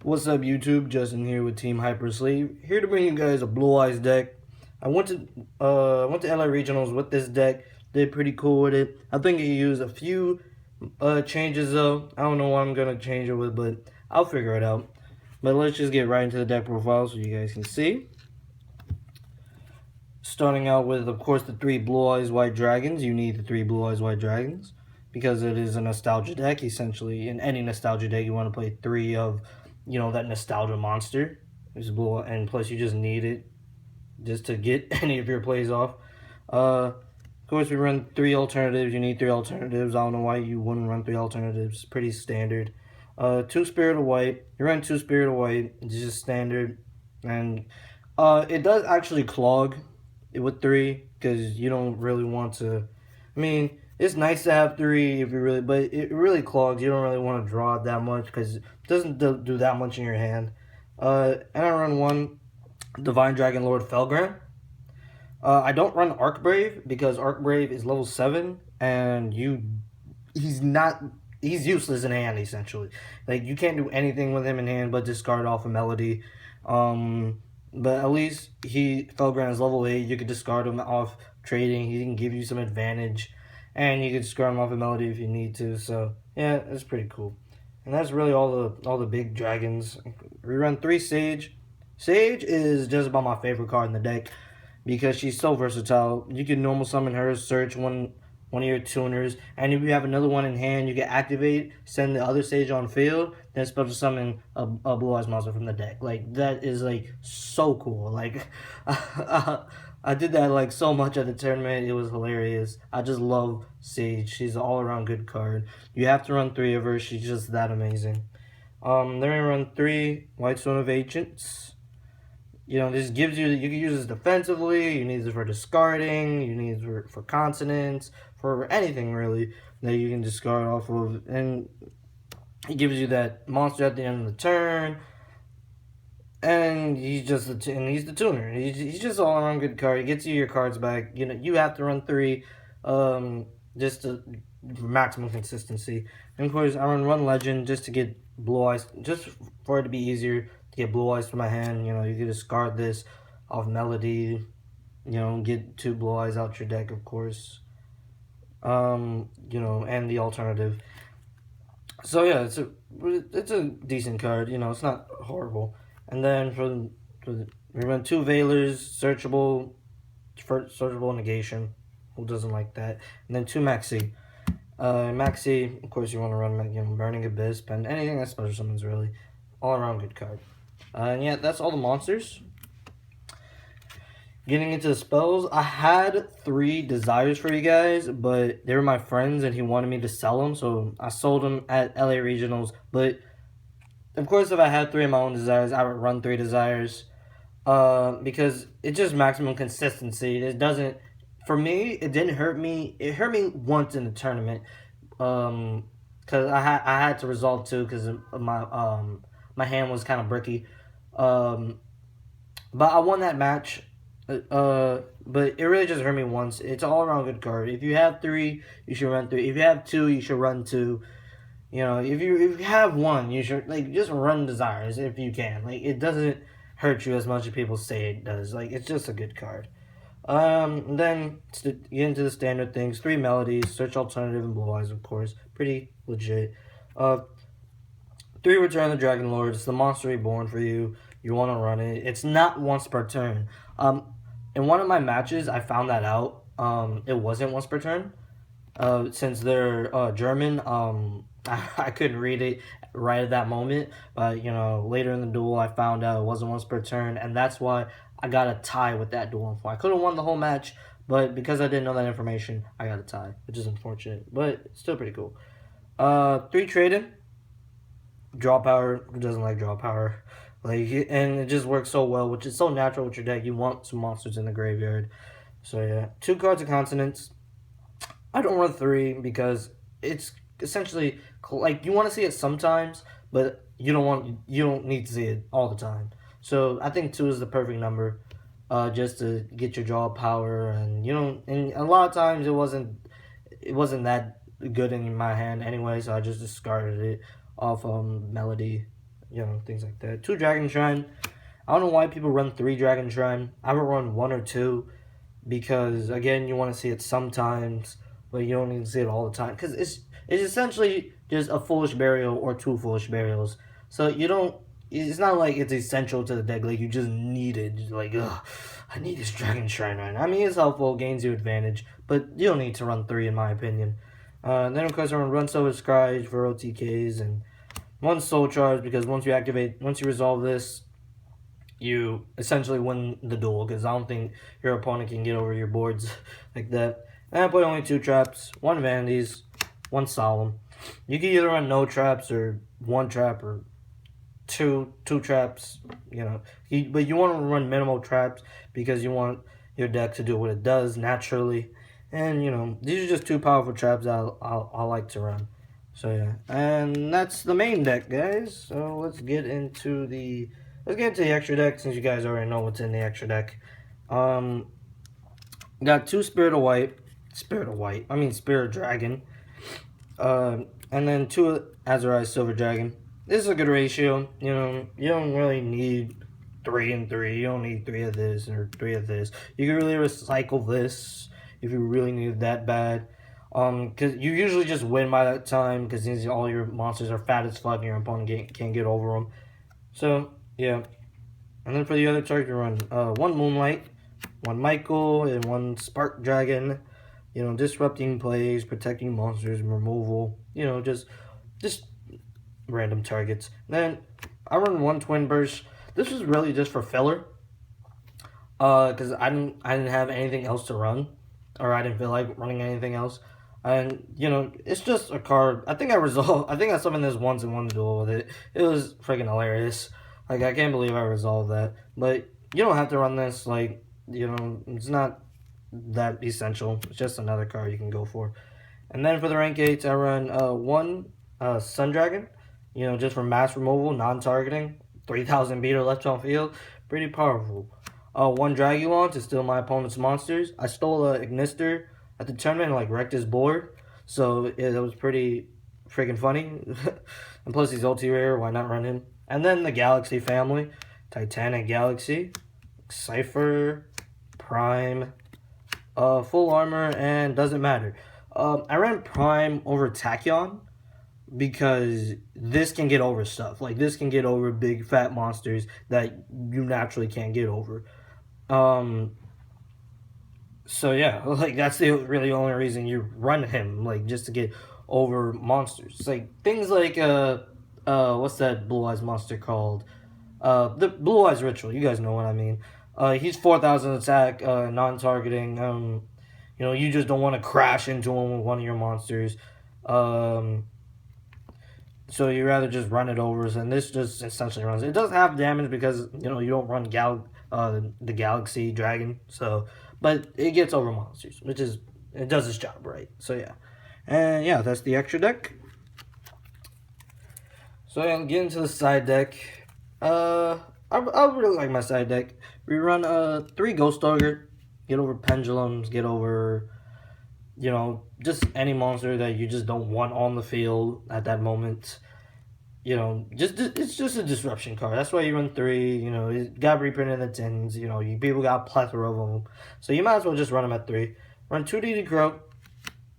What's up, YouTube? Justin here with Team Hypersleeve, here to bring you guys a Blue Eyes deck. I went to LA Regionals with this deck. Did pretty cool with it. I think it used a few changes though. I don't know what I'm gonna change it with, but I'll figure it out. But let's just get right into the deck profile so you guys can see. Starting out with, of course, the 3 Blue Eyes White Dragons. You need the 3 Blue Eyes White Dragons because it is a nostalgia deck. Essentially, in any nostalgia deck, you want to play 3 of, that nostalgia monster. There's blue, and plus you just need it just to get any of your plays off. Of course, we run 3 alternatives. You need 3 alternatives. I don't know why you wouldn't run 3 alternatives. Pretty standard. 2 Spirit of White. You run 2 Spirit of White. It's just standard, and it does actually clog with 3 because you don't really want to. I mean, it's nice to have 3 if you really, but it really clogs. You don't really want to draw it that much because it doesn't do that much in your hand. And I run 1 Divine Dragon Lord Felgran. I don't run Arc Brave because Arc Brave is level 7 and he's useless in hand essentially. Like you can't do anything with him in hand but discard off a melody. But at least Felgran is level 8. You could discard him off trading. He can give you some advantage, and you could discard him off a melody if you need to. So yeah, it's pretty cool. And that's really all the big dragons. We run 3 Sage. Sage is just about my favorite card in the deck because she's so versatile. You can normal summon her, search one of your tuners, and if you have another one in hand, you can activate, send the other Sage on field, then special summon a Blue Eyes monster from the deck. Like that is like so cool. Like I did that like so much at the tournament. It was hilarious. I just love Sage. She's an all around good card. You have to run 3 of her. She's just that amazing. Then we run 3 White Stone of Ancients. This gives you can use this defensively. You need this for discarding. You need it for consonants, for anything really that you can discard off of, and it gives you that monster at the end of the turn. And he's the tuner. He's just all around good card. He gets you your cards back. You have to run 3, just to for maximum consistency. And of course, I run Legend just to get Blue Eyes, just for it to be easier to get Blue Eyes from my hand. You can discard this off Melody. Get 2 Blue Eyes out your deck, of course. And the alternative. So yeah, it's a decent card. It's not horrible. And then we run 2 Veilers, searchable negation. Who doesn't like that? And then 2 Maxi. Maxi, of course, you want to run Burning Abyss, and anything that special summons really. All around good card. And yeah, that's all the monsters. Getting into the spells, I had 3 desires for you guys, but they were my friends and he wanted me to sell them, so I sold them at LA Regionals. But of course, if I had 3 of my own desires, I would run 3 desires, because it's just maximum consistency. It doesn't, for me, it didn't hurt me. It hurt me once in the tournament, because I had to resolve 2 because my hand was kind of bricky, but I won that match. But it really just hurt me once. It's all around good card. If you have 3, you should run 3. If you have 2, you should run 2. If you have 1, you should just run desires if you can. It doesn't hurt you as much as people say it does. It's just a good card. Then to get into the standard things, 3 melodies, search alternative, and Blue Eyes, of course, pretty legit. 3 Return of the Dragon Lord. It's the monster reborn for you. You want to run it. It's not once per turn. In one of my matches, I found that out. It wasn't once per turn. Since they're German, I couldn't read it right at that moment. But later in the duel, I found out it wasn't once per turn, and that's why I got a tie with that duel. I could have won the whole match, but because I didn't know that information, I got a tie, which is unfortunate, but still pretty cool. 3 trading. Draw power. Who doesn't like draw power? And it just works so well, which is so natural with your deck. You want some monsters in the graveyard. So yeah, 2 cards of consonants. I don't run 3 because it's essentially you want to see it sometimes, but you don't need to see it all the time. So I think 2 is the perfect number, just to get your draw power, and and a lot of times it wasn't that good in my hand anyway, so I just discarded it off Melody. things like that. 2 Dragon Shrine. I don't know why people run 3 Dragon Shrine. I would run 1 or 2 because, again, you want to see it sometimes, but you don't need to see it all the time because it's essentially just a Foolish Burial or 2 Foolish Burials. So you don't. It's not like it's essential to the deck. Like you just need it. Just like, ugh, I need this Dragon Shrine right now. I mean, it's helpful, gains you advantage, but you don't need to run 3 in my opinion. Then of course I'm gonna run Silver Scribe for OTKs and 1 Soul Charge because once you resolve this, you essentially win the duel because I don't think your opponent can get over your boards like that. And I play only 2 traps, 1 Vanities, 1 Solemn. You can either run no traps or 1 trap or two traps, but you want to run minimal traps because you want your deck to do what it does naturally. And these are just 2 powerful traps I like to run. So yeah, and that's the main deck, guys. So let's get into the extra deck since you guys already know what's in the extra deck. Got 2 Spirit Dragon. And then 2 Azorius Silver Dragon. This is a good ratio. You don't really need 3 and 3. You don't need 3 of this or 3 of this. You can really recycle this if you really need it that bad. Because you usually just win by that time because all your monsters are fat as fuck and your opponent can't get over them. So, yeah. And then for the other target, you run 1 Moonlight, 1 Michael, and 1 Spark Dragon. Disrupting plays, protecting monsters, removal. Just random targets. Then I run 1 Twin Burst. This was really just for filler. Because I didn't have anything else to run, or I didn't feel like running anything else. And it's just a card. I think I summoned this once in 1 duel with it. It was freaking hilarious. Like I can't believe I resolved that. But you don't have to run this. Like it's not that essential. It's just another card you can go for. And then for the rank 8s, I run 1 Sun Dragon. Just for mass removal, non-targeting. 3,000 beater left on field. Pretty powerful. 1 Dragulon to steal my opponent's monsters. I stole a Ignister at the tournament and wrecked his board. So yeah, that was pretty freaking funny. And plus he's ulti rare, why not run him? And then the Galaxy family. Titanic Galaxy. Cypher. Prime. Full armor and doesn't matter. I ran Prime over Tachyon because this can get over stuff. Like this can get over big fat monsters that you naturally can't get over. So yeah, like that's the really only reason you run him, like just to get over monsters. It's like things like what's that blue eyes monster called? The blue eyes ritual. You guys know what I mean. He's 4,000 attack, non-targeting. You just don't want to crash into him with one of your monsters. So you rather just run it over, and this just essentially runs. It does have damage because you don't run the Galaxy Dragon, but it gets over monsters, it does its job right. So yeah, and yeah, that's the extra deck. So yeah, get into the side deck. I really like my side deck. We run 3 Ghost Ogre, get over pendulums, get over just any monster that you just don't want on the field at that moment. It's just a disruption card. That's why you run 3. It got reprint in the 10s. People got a plethora of them. So you might as well just run them at 3. Run 2 DD Crow.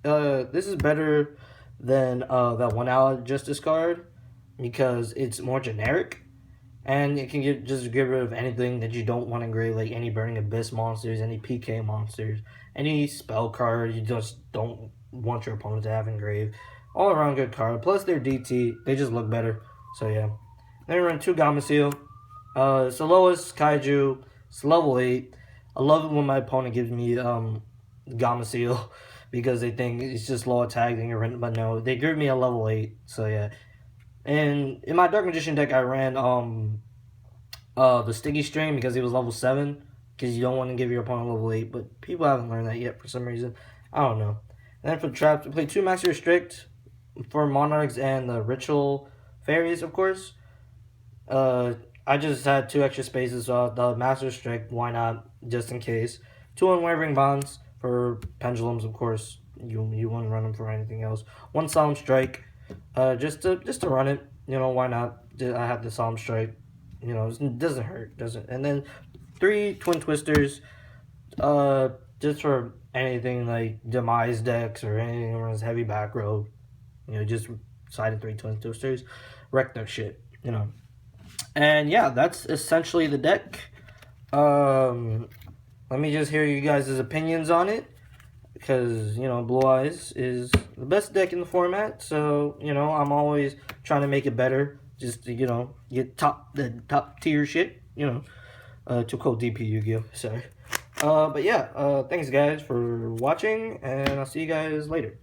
This is better than that 1 ally just discard because it's more generic. And it can just get rid of anything that you don't want to engrave, like any Burning Abyss monsters, any PK monsters, any spell card you just don't want your opponent to have engraved. All around good card. Plus they're DT, they just look better. So yeah. Then we run 2 Gameciel. It's the lowest Kaiju. It's level 8. I love it when my opponent gives me Gameciel because they think it's just low attack, but no, they give me a level 8. So yeah. And in my Dark Magician deck, I ran the Sticky String because he was level 7. Because you don't want to give your opponent level 8. But people haven't learned that yet for some reason. I don't know. And then for traps, we play 2 Maxi Restrict for Monarchs and the Ritual Fairies, of course. I just had 2 extra spaces, so the Master Restrict, why not, just in case. 2 Unwavering Bonds for Pendulums, of course. You wouldn't run them for anything else. 1 Solemn Strike. Just to run it, why not? I have the Psalm Strike. You know, it doesn't hurt, doesn't. And then 3 Twin Twisters, just for anything like demise decks or anything that runs heavy back row. You know, just sided 3 Twin Twisters, wreck their shit. You know, and yeah, that's essentially the deck. Let me just hear you guys' opinions on it, because, you know, Blue Eyes is the best deck in the format, so, you know, I'm always trying to make it better, just to, you know, get the top tier shit, you know, to quote DP Yu-Gi-Oh, sorry. But yeah, thanks guys for watching, and I'll see you guys later.